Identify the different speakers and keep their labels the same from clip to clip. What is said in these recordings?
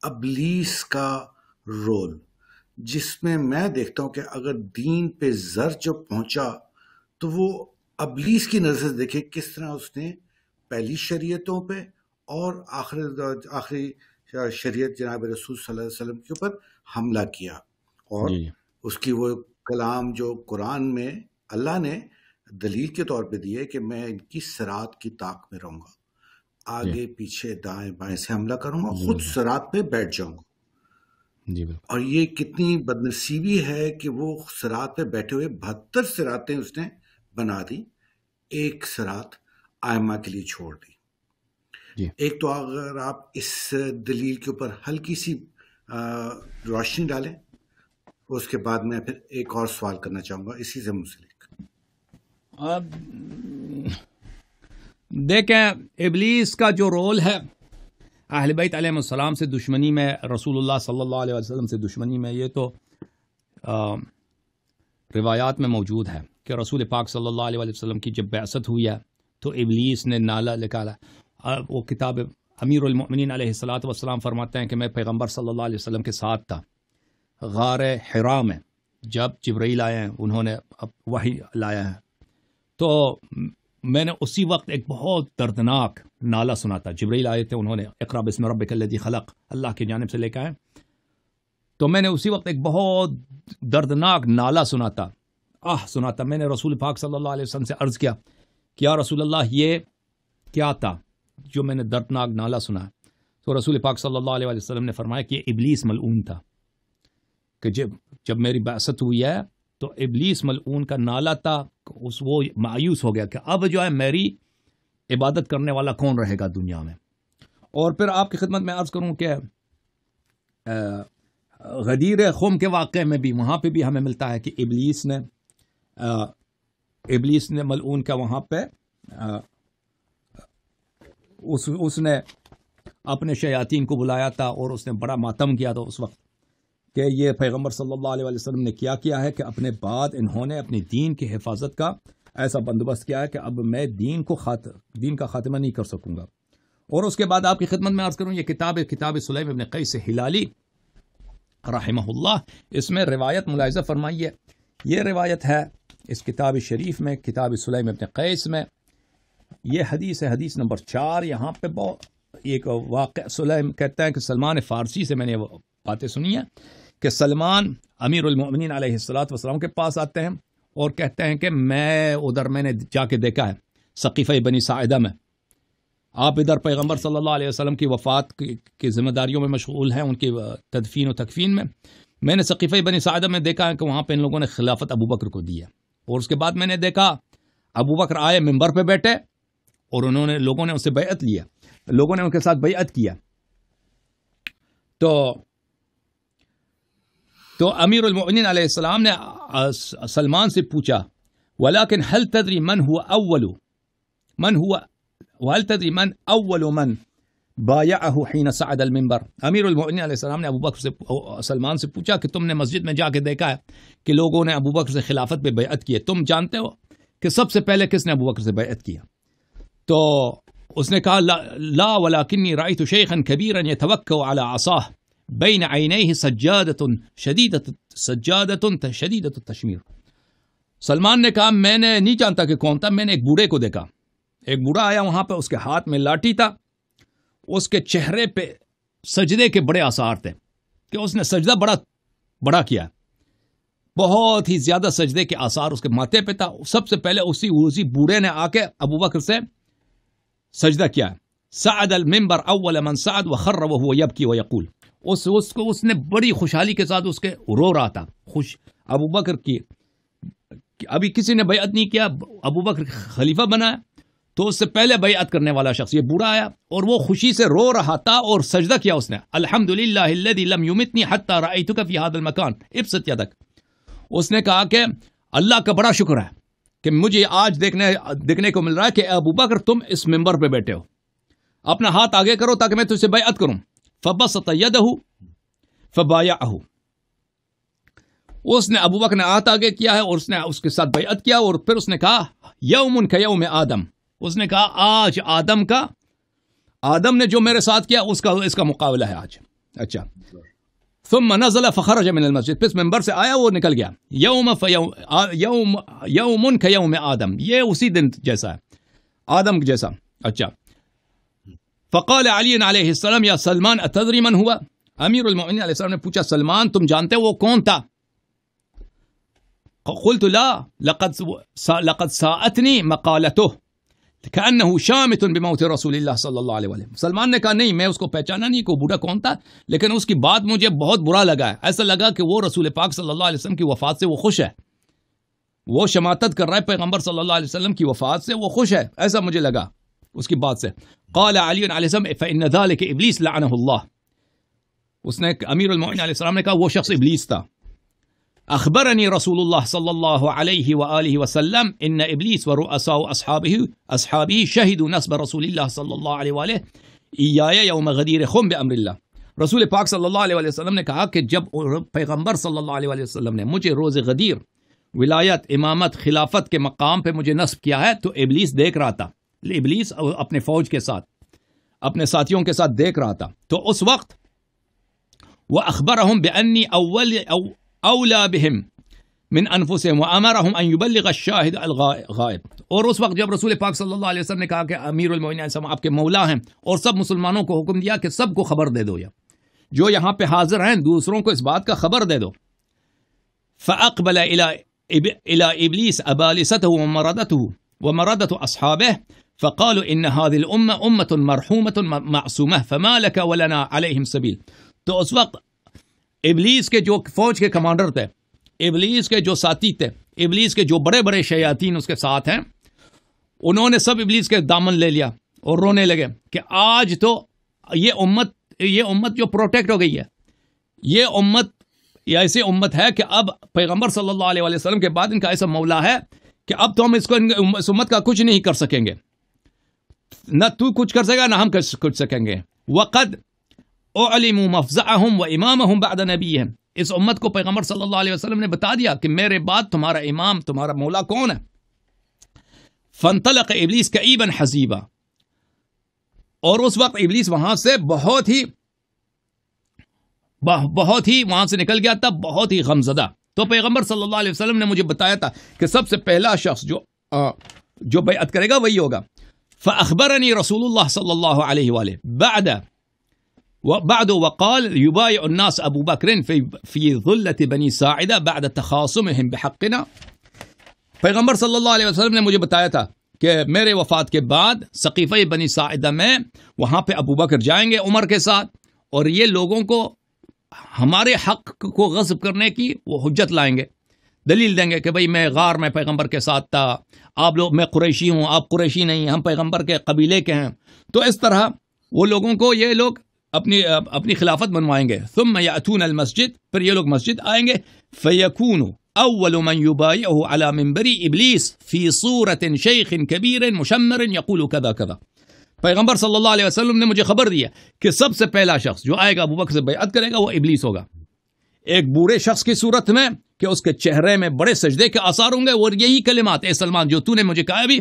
Speaker 1: ابلیس کا رول، جس میں میں دیکھتا ہوں کہ اگر دین پہ زر جو پہنچا تو وہ ابلیس کی نظر سے دیکھے کس طرح اس نے پہلی شریعتوں پہ اور آخری شریعت جناب رسول صلی اللہ علیہ وسلم کے اوپر حملہ کیا، اور اس کی وہ کلام جو قرآن میں اللہ نے دلیل کے طور پہ دی ہے کہ میں ان کی صراط کی طاق میں رہوں گا، آگے پیچھے دائیں بائیں سے حملہ کروں گا، خود صراط پہ بیٹھ جاؤں گا۔ اور یہ کتنی بدنصیبی ہے کہ وہ صراط پہ بیٹھے ہوئے 72 صراطیں اس نے بنا دی، ایک صراط آئمہ کے لیے چھوڑ دی۔ ایک تو اگر آپ اس دلیل کے اوپر ہلکی سی روشنی ڈالیں، اس کے بعد میں پھر ایک اور سوال کرنا چاہوں گا اسی سے منسلک۔
Speaker 2: دیکھیں، ابلیس کا جو رول ہے اہل بیت علیہ السلام سے دشمنی میں، رسول اللہ صلی اللہ علیہ وسلم سے دشمنی میں، یہ تو روایات میں موجود ہے کہ رسول پاک صلی اللہ علیہ وسلم کی جب بعثت ہوئی ہے تو ابلیس نے نعرہ نکالا۔ وہ کتاب امیر المؤمنین علیہ السلام فرماتے ہیں کہ میں پیغمبر صلی اللہ علیہ وسلم کے ساتھ تھا غار حرا میں، جب جبرائیل آئے ہیں، انہوں نے وحی لایا ہے، تو میں نے اسی وقت ایک بہت دردناک نالہ سنا تھا۔ جبرائیل آئے تھے، انہوں نے اقرا بسم ربک الذی خلق اللہ کی جانب سے لے کے آئے، تو میں نے اسی وقت ایک بہت دردناک نالہ سنا تھا، سنا تھا۔ میں نے رسول پاک صلی اللہ علیہ وسلم سے عرض کیا کہ یا رسول اللہ یہ کیا تھا جو میں نے دردناک نالہ سنا؟ تو رسول پاک صلی اللہ علیہ وسلم نے فرمایا کہ ابلیس ملعون تھا، کہ جب میری بعثت ہوئی ہے تو ابلیس ملعون کا نالہ تھا، وہ مایوس ہو گیا کہ اب جو ہے میری عبادت کرنے والا کون رہے گا دنیا میں۔ اور پھر آپ کی خدمت میں عرض کروں کہ غدیر خم کے واقعے میں بھی، وہاں پہ بھی ہمیں ملتا ہے کہ ابلیس نے ملعون کا وہاں پہ اس نے اپنے شیاطین کو بلایا تھا اور اس نے بڑا ماتم کیا تھا اس وقت کہ یہ پیغمبر صلی اللہ علیہ وسلم نے کیا ہے کہ اپنے بعد انہوں نے اپنی دین کی حفاظت کا ایسا بندوبست کیا ہے کہ اب میں دین کا خاتمہ نہیں کر سکوں گا۔ اور اس کے بعد آپ کی خدمت میں عرض کروں، یہ کتاب سلیم ابن قیس ہلالی رحمہ اللہ، اس میں روایت ملاحظہ فرمائیے، یہ روایت ہے اس کتاب شریف میں، کتاب سلیم ابن قیس میں، یہ حدیث ہے، حدیث نمبر 4۔ یہاں پہ ایک واقعہ، سلیم کہتا ہے کہ سلمان فارسی سے میں نے وہ باتیں سنی ہیں کہ سلمان امیر المؤمنین علیہ السلام کے پاس آتے ہیں اور کہتے ہیں کہ میں نے جا کے دیکھا ہے سقیفہ بنی ساعدہ میں، آپ ادھر پیغمبر صلی اللہ علیہ وسلم کی وفات کی ذمہ داریوں میں مشغول ہیں، ان کی تدفین و تکفین میں نے سقیفہ بنی ساعدہ میں دیکھا ہے کہ وہاں پہ ان لوگوں نے خلافت ابو بکر کو دی ہے، اور اس کے بعد میں نے دیکھا ابو بکر آئے ممبر پہ بیٹھے اور لوگوں نے ان سے بیعت لیا، لوگوں نے ان کے ساتھ بیعت کیا، تو امیر المؤمنین علیہ السلام نے سلمان سے پوچھا ولیکن هل تدری من اول من بایعه حین صعد المنبر؟ امیر المؤمنین علیہ السلام نے ابو بکر سے، سلمان سے پوچھا کہ تم نے مسجد میں جا کے دیکھا ہے کہ لوگوں نے ابو بکر سے خلافت پہ بیعت کی ہے، تم جانتے ہو کہ سب سے پہلے کس نے ابو بکر سے بیعت کیا؟ تو اس نے کہا لا ولکنی رأیت شیخا کبیرا یتوکأ علی عصاه بین عینیہ سجادۃ شدیدۃ التشمیر۔ سلمان نے کہا میں نے نہیں جانتا کہ کون تھا، میں نے ایک بوڑھے کو دیکھا، ایک بوڑھا آیا وہاں پہ، اس کے ہاتھ میں لاٹھی تھا، اس کے چہرے پہ سجدے کے بڑے آثار تھے کہ اس نے سجدہ بڑا کیا، بہت ہی زیادہ سجدے کے آثار اس کے ماتھے پہ تھا۔ سب سے پہلے اسی بوڑھے نے آ کے ابو بکر سے سجدہ کیا، صعد المنبر اول من صعد وخر وهو يبكي ويقول، اس نے بڑی خوشحالی کے ساتھ اس کے رو رہا تھا، ابو بکر کی ابھی کسی نے بیعت نہیں کیا، ابو بکر خلیفہ بنا ہے تو اس سے پہلے بیعت کرنے والا شخص یہ بوڑھا آیا اور وہ خوشی سے رو رہا تھا اور سجدہ کیا اس نے، الحمدللہ الذی لم یمتنی حتی رأیتک فی هذا المکان ابسط یدک۔ اس نے کہا کہ اللہ کا بڑا شکر ہے کہ مجھے آج دیکھنے کو مل رہا ہے کہ ابو بکر تم اس منبر پہ بیٹھے ہو، اپنا ہاتھ آگے کرو تاکہ میں تجھ سے بیعت کروں۔ فبسط یدہ فبایعہ، اس نے ابو بکر نے ہاتھ آگے کیا ہے اور اس نے اس کے ساتھ بیعت کیا، اور پھر اس نے کہا یوم کیوم آدم، اس نے کہا آج آدم نے جو میرے ساتھ کیا اس کا مقابلہ ہے آج، اچھا ثم نزل فخرج من المسجد، پس منبر سے آیا وہ نکل گیا. یوم کیوم آدم، یہ اسی دن جیسا ہے، آدم جیسا. اچھا فقال علی علیہ السلام یا سلمان اتدری من ہوا، امیر المؤمنین علیہ السلام نے پوچھا سلمان تم جانتے وہ کون تھا؟ قلت لا لقد ساءتنی مقالته كأنه شامت بموت رسول اللہ صلی اللہ علیہ وسلم. سلمان نے کہا نہیں میں اس کو پہچانا نہیں کہ بوڑھا کون تھا، لیکن اس کی بات مجھے بہت برا لگا ہے. ایسا لگا کہ وہ رسول پاک صلی اللہ علیہ وسلم کی وفات سے وہ خوش ہے، وہ شماتت کر رہا ہے پیغمبر صلی اللہ علیہ وسلم کی وفات سے وہ خوش ہے، ایسا مجھے لگا اس کی بات سے. قال علی علیہ السلام فإن ذلك ابلیس لعنه اللہ، اس نے امیر المؤمنین علیہ السلام نے کہا وہ شخص ابلیس تھا. اخبرنی رسول اللہ صلی اللہ علیہ وآلہ وسلم ان ابلیس ورؤساء اصحابہ شہدوا نصب رسول اللہ صلی اللہ علیہ وآلہ ایای یوم غدیر خم بامر اللہ. رسول پاک صلی اللہ علیہ وسلم نے کہا کہ جب پیغمبر صلی اللہ علیہ وسلم نے مجھے روز غدیر ولایت امامت خلافت کے مقام پہ مجھے نصب کیا ہے تو ابلیس دیکھ رہا تھا، ابلیس اپنے فوج کے ساتھ اپنے ساتھیوں کے ساتھ دیکھ رہا تھا. تو اس وقت وَأَخْبَرَهُمْ بِأَنِّي اولا بہم من انفسهم وامرهم ان يبلغ الشاهد الغائب. اور اس وقت جب رسول پاک صلی اللہ علیہ وسلم نے کہا کہ امیر المؤمنین آپ کے مولا ہیں اور سب مسلمانوں کو حکم دیا کہ سب کو خبر دے دو، یا جو یہاں پہ حاضر ہیں دوسروں کو اس بات کا خبر دے دو. فاقبل الى ابلیس ابالسته ومردته اصحابه فقالوا ان هذه الامه امه مرحومه معصومه فما لك ولنا عليهم سبيل. تو اس وقت ابلیس کے جو فوج کے کمانڈر تھے، ابلیس کے جو ساتھی تھے، ابلیس کے جو بڑے بڑے شیاطین اس کے ساتھ ہیں، انہوں نے سب ابلیس کے دامن لے لیا اور رونے لگے کہ آج تو یہ امت جو پروٹیکٹ ہو گئی ہے، یہ امت یا ایسی امت ہے کہ اب پیغمبر صلی اللہ علیہ وسلم کے بعد ان کا ایسا مولا ہے کہ اب تو ہم اس امت کا کچھ نہیں کر سکیں گے، نہ تو کچھ کر سکے گا نہ ہم کچھ سکیں گے. وقد اعلموا مفزعهم وامامهم بعد نبیہم، اس امت کو پیغمبر صلی اللہ علیہ وسلم نے بتا دیا کہ میرے بعد تمہارا امام تمہارا مولا کون ہے. فانطلق ابلیس کئیبا حزیبا، اور اس وقت ابلیس وہاں سے بہت ہی وہاں سے نکل گیا تھا، بہت ہی غمزدہ. تو پیغمبر صلی اللہ علیہ وسلم نے مجھے بتایا تھا کہ سب سے پہلا شخص جو بیعت کرے گا وہی ہوگا. فاخبرنی رسول اللہ صلی اللہ علیہ وآلہ بعد وقال يبايع الناس ابو بکر في ظلة بني ساعدة بعد تخاصمهم بحقنا. پیغمبر صلی اللہ علیہ وسلم نے مجھے بتایا تھا کہ میرے وفات کے بعد سقیفہ بنی ساعدہ میں وہاں پہ ابو بکر جائیں گے عمر کے ساتھ، اور یہ لوگوں کو ہمارے حق کو غصب کرنے کی وہ حجت لائیں گے، دلیل دیں گے کہ بھئی میں غار میں پیغمبر کے ساتھ تھا، آپ لوگ میں قریشی ہوں آپ قریشی نہیں، ہم پیغمبر کے قبیلے کے ہیں. تو اس طرح وہ لوگوں کو یہ لوگ اپنی خلافت بنوائیں گے. ثم یأتون المسجد، پھر یہ لوگ مسجد آئیں گے. فیکون اول من یبایعه على منبر ابلیس فی صورت شیخ کبیر مشمر یقول کذا کذا. پیغمبر صلی اللہ علیہ وسلم نے مجھے خبر دیا کہ سب سے پہلا شخص جو آئے گا ابو بکر سے بیعت کرے گا وہ ابلیس ہوگا، ایک بوڑھے شخص کی صورت میں کہ اس کے چہرے میں بڑے سجدے کے آثار ہوں گے، اور یہی کلمات اے سلمان جو تو نے مجھے کہا بھی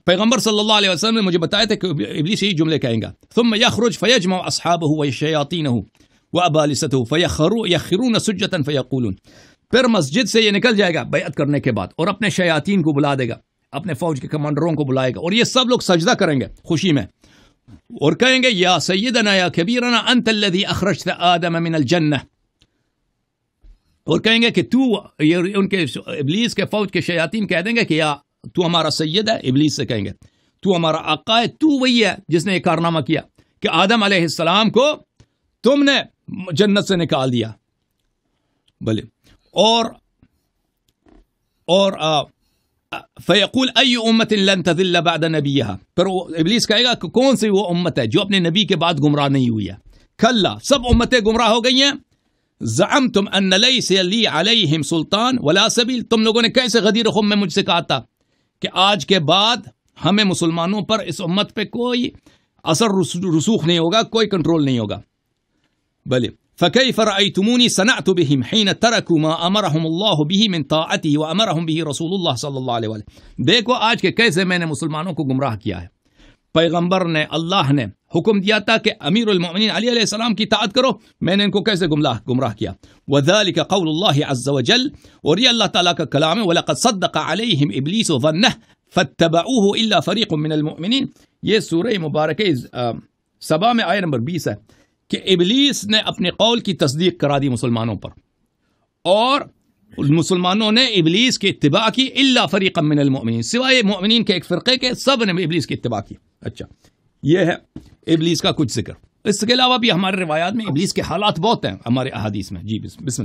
Speaker 2: پیغمبر صلی اللہ علیہ وسلم نے مجھے بتایا تھا کہ ابلیس یہی جملے کہیں گا. ثم یخرج فیجمع اصحابه وشیاطینه وابالسته فیخرون سجدا فیقولون. پھر مسجد سے یہ نکل جائے گا بیعت کرنے کے بعد اور اپنے شیاطین کو بلا دے گا، اپنے فوج کے کمانڈروں کو بلائے گا، اور یہ سب لوگ سجدہ کریں گے خوشی میں اور کہیں گے یا سیدنا یا کبیرنا انت الذی اخرجت آدم من الجنہ، اور کہیں گے کہ تو، ان کے ابلیس کے فوج کے شیاطین کہہ دیں گے کہ یا تو ہمارا سید ہے، ابلیس سے کہیں گے تو ہمارا آقا ہے، تو وہی ہے جس نے یہ کارنامہ کیا کہ آدم علیہ السلام کو تم نے جنت سے نکال دیا. بلے اور فیقول ای امت لن تذل بعد نبیہا، پھر ابلیس کہے گا کہ کون سی وہ امت ہے جو اپنے نبی کے بعد گمراہ نہیں ہوئی ہے. کلا، سب امتیں گمراہ ہو گئی ہیں. زعمتم ان لیس لی علیہم سلطان ولا سبیل، تم لوگوں نے کیسے غدیر خم میں مجھ سے کہا تھا کہ آج کے بعد ہمیں مسلمانوں پر اس امت پہ کوئی اثر رسوخ نہیں ہوگا، کوئی کنٹرول نہیں ہوگا. بلے فکیف رأیتمونی صنعت بہم حین ترکوا ما امرہم اللہ بہ من طاعتہ وامرہم بہ رسول اللہ صلی اللہ علیہ وسلم. دیکھو آج کے کیسے میں نے مسلمانوں کو گمراہ کیا ہے پیغمبر نے اللہ نے حکم دیا تھا کہ امیر المؤمنین علی علیہ السلام کی اطاعت کرو، میں نے ان کو کیسے گمراہ کیا؟ وذلك قول اللہ عز وجل، اور یہ اللہ تعالیٰ کا کلام ہے، وَلَقَدْ صَدَّقَ عَلَيْهِمْ إِبْلِيسُ ظَنَّهُ فَاتَّبَعُوهُ إِلَّا فَرِيقٌ مِّنَ الْمُؤْمِنِينَ۔ یہ سورہ مبارکہ سبا میں آیت نمبر 20 ہے کہ ابلیس نے اپنے قول کی تصدیق کرا دی مسلمانوں پر، اور مسلمانوں نے ابلیس کی اتباع کی، الا فریقا من المؤمنین، سوائے مؤمنین کے ایک فرقے کے، سب نے ابلیس کی اتباع کی۔ اچھا، یہ ہے ابلیس کا کچھ ذکر۔ اس کے علاوہ بھی ہمارے روایات میں ابلیس کے حالات بہت ہیں ہمارے احادیث میں۔ جی بسم اللہ۔